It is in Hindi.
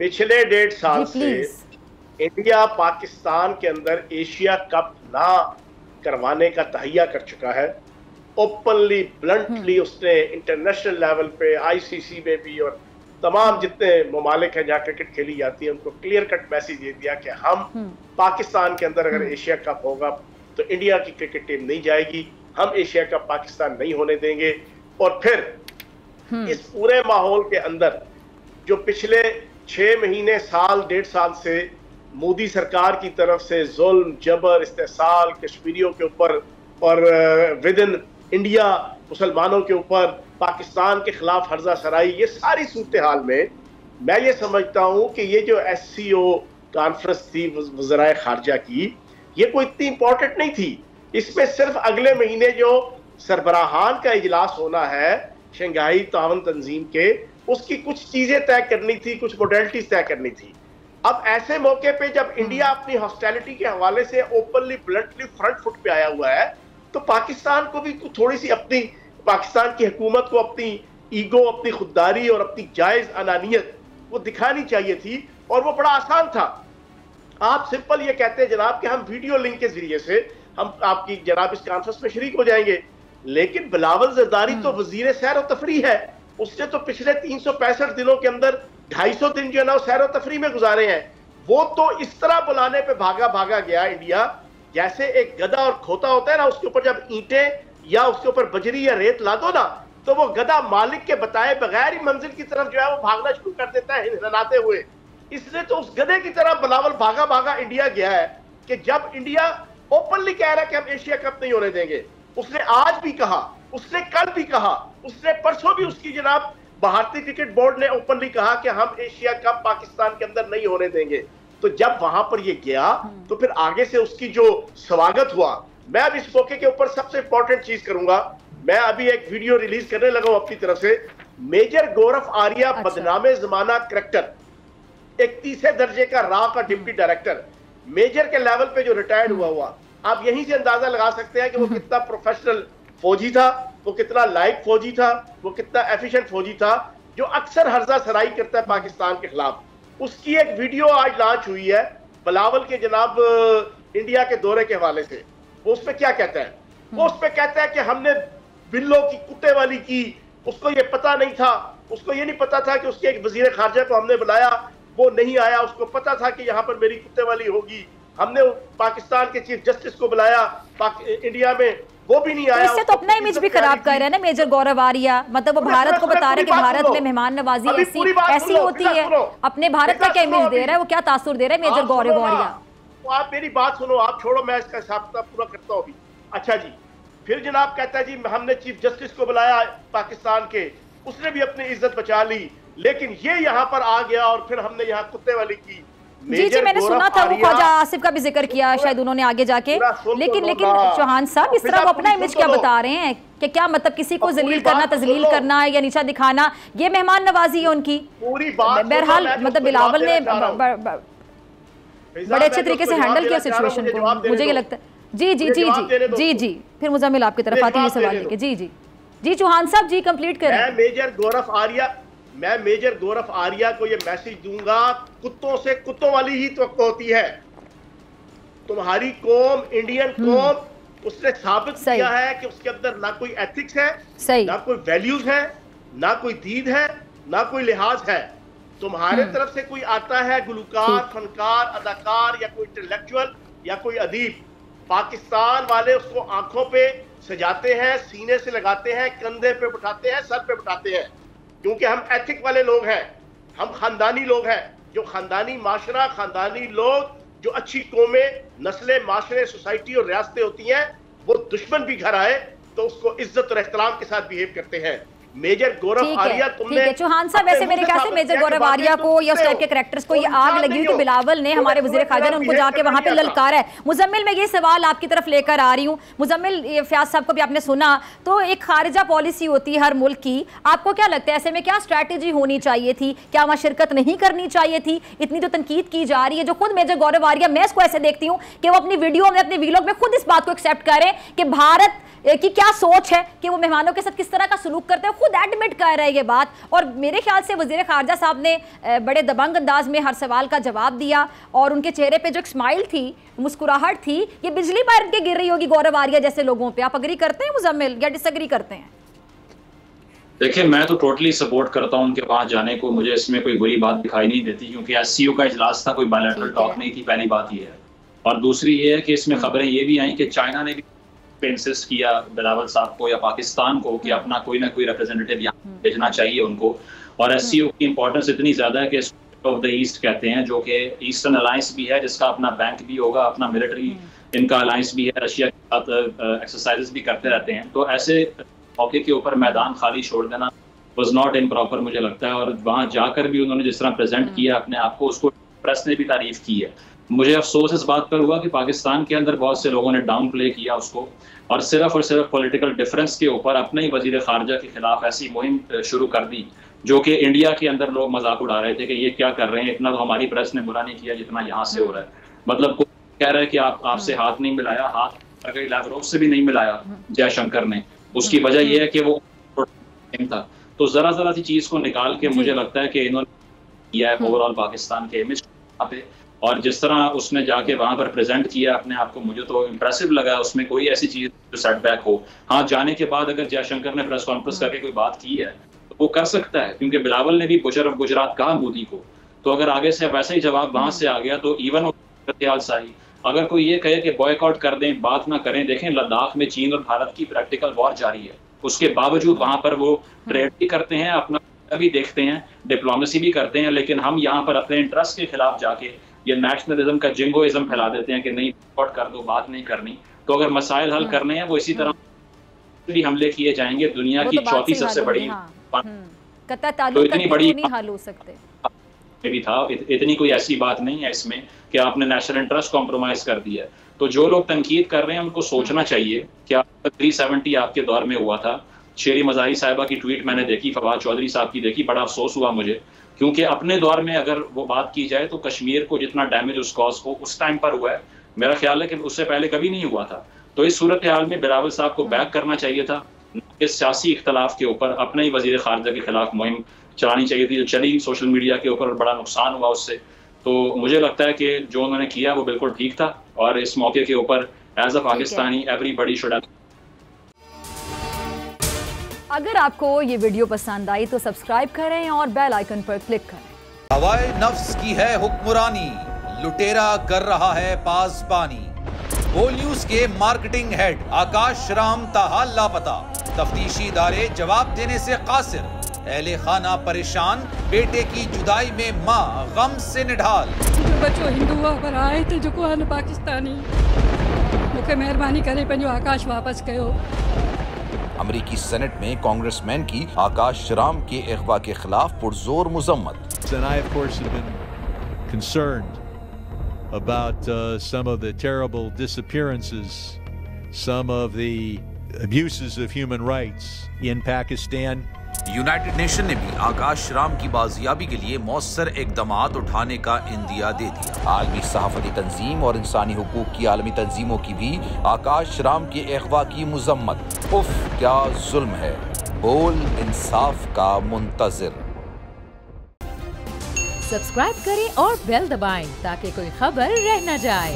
पिछले 1.5 साल से इंडिया पाकिस्तान के अंदर एशिया कप ना करवाने का तहैया कर चुका है। ओपनली ब्लंटली उसने इंटरनेशनल लेवल पे आईसीसी में भी और तमाम जितने ममालिक हैं जहाँ क्रिकेट खेली जाती है उनको क्लियर कट मैसेज दे दिया कि हम पाकिस्तान के अंदर अगर एशिया कप होगा तो इंडिया की क्रिकेट टीम नहीं जाएगी, हम एशिया कप पाकिस्तान नहीं होने देंगे। और फिर इस पूरे माहौल के अंदर जो पिछले 6 महीने साल 1.5 साल से मोदी सरकार की तरफ से जुल्म जबर इस्तेसाल कश्मीरियों के ऊपर और विद इन इंडिया मुसलमानों के ऊपर पाकिस्तान के खिलाफ हर्जा सराई, ये सारी सूरत हाल में मैं ये समझता हूं कि ये जो SCO कॉन्फ्रेंस थी वज़राए खारजा की, ये कोई इतनी इंपॉर्टेंट नहीं थी। इसमें सिर्फ अगले महीने जो सरबराहान का इजलास होना है शंघाई ताउन तंजीम के, उसकी कुछ चीजें तय करनी थी, कुछ मॉडलिटीज तय करनी थी। अब ऐसे मौके पे जब इंडिया अपनी हॉस्टिलिटी के हवाले से ओपनली ब्लंटली फ्रंट फुट पे आया हुआ है, तो पाकिस्तान को भी थोड़ी सी अपनी पाकिस्तान की हुकूमत को अपनी ईगो, अपनी खुददारी और अपनी जायज अनानियत वो दिखानी चाहिए थी। और वो बड़ा आसान था। आप सिंपल ये कहते हैं जनाब कि हम वीडियो लिंक के जरिए से हम आपकी जनाब इस कॉन्फ्रेंस में शरीक हो जाएंगे, लेकिन बिलावल जरदारी तो वजीर सैर और तफरी है। उसने तो पिछले 365 दिनों के अंदर 250 दिन जो है ना सैर और तफरी में गुजारे हैं। वो तो इस तरह बुलाने पे भागा गया इंडिया, जैसे एक गधा और खोता होता है ना, उसके ऊपर जब ईंटें या उसके ऊपर बजरी या रेत ला दो ना, तो वो गधा मालिक के बताए बगैर ही मंजिल की तरफ जो है वो भागना शुरू कर देता है हिलनाते हुए। इसलिए तो उस गधे की तरह बिलावल भागा इंडिया गया है कि जब इंडिया ओपनली कह रहा है कि हम एशिया कप नहीं होने देंगे। उसने आज भी कहा, उसने कल भी कहा, उसने परसों भी उसकी जनाब भारतीय क्रिकेट बोर्ड ने ओपनली कहा कि हम एशिया कप पाकिस्तान के अंदर नहीं होने देंगे। तो जब वहां पर ये गया तो फिर आगे से उसकी जो स्वागत हुआ, मैं अब इस मौके के ऊपर सबसे इंपॉर्टेंट चीज करूंगा। मैं अभी एक वीडियो रिलीज करने लगा हूं अपनी तरफ से। मेजर गौरव आर्या, बदनामे जमाना करेक्टर, 31 दर्जे का रॉ का डिप्टी डायरेक्टर, मेजर के लेवल पे जो रिटायर्ड हुआ, आप यहीं से अंदाजा लगा सकते हैं कि वो कितना प्रोफेशनल फौजी था, वो कितना लाइक फौजी था, वो कितना एफिशिएंट फौजी था, जो अक्सर हर्जा सराई करता है पाकिस्तान के खिलाफ। उसकी एक वीडियो आज लॉन्च हुई है बिलावल के जनाब इंडिया के दौरे के हवाले से। वो उसमें क्या कहता है? वो उसमें कहता है कि हमने बिल्लों की कुत्ते वाली की, उसको ये पता नहीं था, उसको ये नहीं पता था कि उसके एक वजीर खारजा को हमने बुलाया, वो नहीं आया, उसको पता था कि यहाँ पर मेरी कुत्ते वाली होगी। हमने पाकिस्तान के चीफ जस्टिस को बुलाया इंडिया में, वो भी नहीं आया। तो इससे तो अपना इमेज भी खराब कर रहे हैं ना मेजर गौरव आर्या। मतलब वो भारत को बता रहे हैं कि भारत में मेहमान नवाजी ऐसी होती है। अपने भारत का क्या इमेज दे रहा है, वो क्या तासुर दे रहा है मेजर गौरव आर्या? आप मेरी बात सुनो, आप छोड़ो, मैं इसका हिसाब पूरा करता हूँ अभी। अच्छा जी, फिर जनाब कहता है जी हमने चीफ जस्टिस को बुलाया पाकिस्तान के, उसने भी अपनी इज्जत बचा ली, लेकिन ये यहाँ पर आ गया और फिर हमने यहाँ कुत्ते वाली की। जी मैंने सुना था वो ख्वाजा आसिफ का भी जिक्र किया शायद उन्होंने आगे जाके, लेकिन चौहान साहब इस तरह वो अपना इमेज क्या बता रहे हैं कि क्या मतलब किसी को जलील करना, तजलील करना या नीचा दिखाना, ये मेहमान नवाजी है उनकी। बहरहाल मतलब बिलावल ने बड़े अच्छे तरीके से हैंडल किया सिचुएशन को, मुझे ये लगता है। जी फिर मुजम्मिल आपकी तरफ आती है सवाल लेके। जी चौहान साहब जी कंप्लीट करें। मैं मेजर गौरव आर्या को ये मैसेज दूंगा, कुत्तों से कुत्तों वाली ही तवक्को होती है। तुम्हारी कौम, इंडियन कौम, उसने साबित किया है कि उसके अंदर ना कोई एथिक्स है, ना कोई वैल्यूज है, ना कोई दीन है, ना कोई लिहाज है। तुम्हारे तरफ से कोई आता है गुलकार, फनकार, अदाकार या कोई इंटेलेक्चुअल या कोई अदीब, पाकिस्तान वाले उसको आंखों पे सजाते हैं, सीने से लगाते हैं, कंधे पे बिठाते हैं, सर पे बिठाते हैं, क्योंकि हम एथिक वाले लोग हैं, हम खानदानी लोग हैं। जो खानदानी माशरा, खानदानी लोग, जो अच्छी कौमें, नस्लें, माशरे, सोसाइटी और रियासतें होती हैं, वो दुश्मन भी घर आए तो उसको इज्जत और एहतराम के साथ बिहेव करते हैं। मेजर गौरव आर्या, तुमने चौहान साहब वैसे मेरे ख्याल से मेजर गौरव आर्या को या उस टाइप के कैरेक्टर्स को ये आग लगी हुई कि बिलावल ने, हमारे वजीर खारजा ने उनको जाके वहां पे ललकारा है। मुजम्मिल मैं ये सवाल आपकी तरफ लेकर आ रही हूँ। मुजम्मिल, फयाज साहब को भी आपने सुना, तो एक खारिजा पॉलिसी होती है हर मुल्क की, आपको क्या लगता है ऐसे में क्या स्ट्रैटेजी होनी चाहिए थी? क्या वहां शिरकत नहीं करनी चाहिए थी? इतनी तो तनकीद की जा रही है, जो खुद मेजर गौरव आर्या, मैं इसको ऐसे देखती हूँ कि वो अपनी वीडियो में, अपने वीलॉग में खुद इस बात को एक्सेप्ट करें कि भारत की क्या सोच है कि वो मेहमानों के साथ किस तरह का सलूक करते हैं, खुद खुद एडमिट कर रहे हैं ये बात। और मेरे ख्याल से वज़ीर ख़ारजा साहब ने बड़े दबंग अंदाज में हर सवाल का जवाब दिया और उनके चेहरे पे जो एक स्माइल थी, मुस्कुराहट थी, ये बिजली मार के गिर रही होगी गौरव आर्या जैसे लोगों पे। आप अग्री करते हैं मुजम्मिल या डिसएग्री करते हैं? देखिए, मैं तो टोटली सपोर्ट करता हूं उनके पास जाने को, मुझे इसमें कोई बुरी बात दिखाई नहीं देती, क्योंकि एससीओ का इजलास था, कोई बायलैटरल टॉक नहीं थी, पहली बात ये है। और दूसरी ये है कि इसमें खबरें ये भी आई कि चाइना ने भी इंसिस्ट किया बिलावल साहब को या पाकिस्तान को कि अपना कोई ना कोई रिप्रेजेंटेटिव यहाँ भेजना चाहिए उनको। और एससीओ की इंपॉर्टेंस इतनी ज्यादा है कि ऑफ द ईस्ट कहते हैं, जो कि ईस्टर्न अलायंस भी है, जिसका अपना बैंक भी होगा, अपना मिलिट्री इनका अलायंस भी है, रशिया के साथ एक्सरसाइजेस भी करते रहते हैं। तो ऐसे मौके के ऊपर मैदान खाली छोड़ देना वाज नॉट इम्प्रॉपर मुझे लगता है। और वहां जाकर भी उन्होंने जिस तरह प्रेजेंट किया अपने आप को, उसको प्रेस ने भी तारीफ की है। मुझे अफसोस इस बात पर हुआ कि पाकिस्तान के अंदर बहुत से लोगों ने डाउन प्ले किया उसको, और सिर्फ पॉलिटिकल डिफरेंस के ऊपर अपने ही वजीर खारजा के खिलाफ ऐसी मुहिम शुरू कर दी, जो कि इंडिया के अंदर लोग मजाक उड़ा रहे थे कि ये क्या कर रहे हैं, इतना तो हमारी प्रेस ने बुरा नहीं किया जितना यहाँ से हो रहा है। मतलब कोई कह रहा है कि आपसे हाथ नहीं मिलाया, हाथ अगर लैवरोव से भी नहीं मिलाया जयशंकर ने, उसकी वजह यह है कि वो था। तो जरा सी चीज को निकाल के मुझे लगता है कि इन्होंने किया है ओवरऑल पाकिस्तान के इमेज पे, और जिस तरह उसने जाके वहां पर प्रेजेंट किया अपने आप को, मुझे तो इम्प्रेसिव लगा। उसमें कोई ऐसी चीज जो सेटबैक हो, हाँ जाने के बाद अगर जयशंकर ने प्रेस कॉन्फ्रेंस करके कोई बात की है तो वो कर सकता है, क्योंकि बिलावल ने भी बुशर ऑफ गुजरात कहा मोदी को। तो अगर आगे से वैसा ही जवाब वहां से आ गया तो इवन सही। अगर कोई ये कहे कि बॉयकॉट कर दें, बात ना करें, देखें लद्दाख में चीन और भारत की प्रैक्टिकल वॉर जारी है, उसके बावजूद वहां पर वो ट्रेड भी करते हैं, अपना भी देखते हैं, डिप्लोमेसी भी करते हैं, लेकिन हम यहाँ पर अपने इंटरेस्ट के खिलाफ जाके ये नेशनलिज्म का जिंगोइज्म फैला देते हैं कि नहीं बॉयकॉट कर दो, बात नहीं करनी। तो अगर मसाइल हल करने हैं वो इसी तरह भी हमले किए जाएंगे। दुनिया की चौथी सबसे बड़ी तो इतनी बड़ी हल हो सकते भी था, इतनी कोई ऐसी बात नहीं है इसमें कि आपने नेशनल इंटरेस्ट कॉम्प्रोमाइज कर दिया है। तो जो लोग तनकीद कर रहे हैं उनको सोचना चाहिए कि 370 आपके दौर में हुआ था। शेरी मज़ाही साहिबा की ट्वीट मैंने देखी, फवाद चौधरी साहब की देखी, बड़ा अफसोस हुआ मुझे, क्योंकि अपने दौर में अगर वो बात की जाए तो कश्मीर को जितना डैमेज उस कॉज को उस टाइम पर हुआ है, मेरा ख्याल है कि उससे पहले कभी नहीं हुआ था। तो इस सूरत हाल में बिलावल साहब को बैक करना चाहिए था, इस सियासी इख्तलाफ के ऊपर अपने ही वजीर खारजा के खिलाफ मुहिम चलानी चाहिए थी, जो चली सोशल मीडिया के ऊपर, बड़ा नुकसान हुआ उससे। तो मुझे लगता है कि जो उन्होंने किया वो बिल्कुल ठीक था, और इस मौके के ऊपर as a Pakistani everybody should have. अगर आपको ये वीडियो पसंद आई तो सब्सक्राइब करें और बेल आइकन पर क्लिक करें। हवाए नफ्स की है हुक्मरानी, लुटेरा कर रहा है पासबानी। बोल न्यूज के मार्केटिंग हेड आकाश राम ताहा लापता, तफ्तीशी इदारे जवाब देने से कासिर, अहले खाना परेशान, बेटे की जुदाई में माँ गम से निढाल। बच्चों हिंदू पर आए थे जो को पाकिस्तानी, मुझे मेहरबानी करे पंहिंजो आकाश वापस कयो। अमेरिकी सेनेट में कांग्रेसमैन की आकाश राम के अगवा के खिलाफ पुरजोर मुजम्मत। And I, of course, have been concerned about some of the terrible disappearances, some of the abuses of human rights in Pakistan. United nation ने भी आकाश राम की बाजियाबी के लिए मौसर इकदामात उठाने का इंदिया दे दिया। आलमी सहाफती तंजीम और इंसानी हुकूक की आलमी तंजीमों की भी आकाश राम के अगवा की मुजम्मत। उफ क्या जुल्म है, बोल इंसाफ का मुंतजिर। सब्सक्राइब करें और बेल दबाएं ताकि कोई खबर रह न जाए।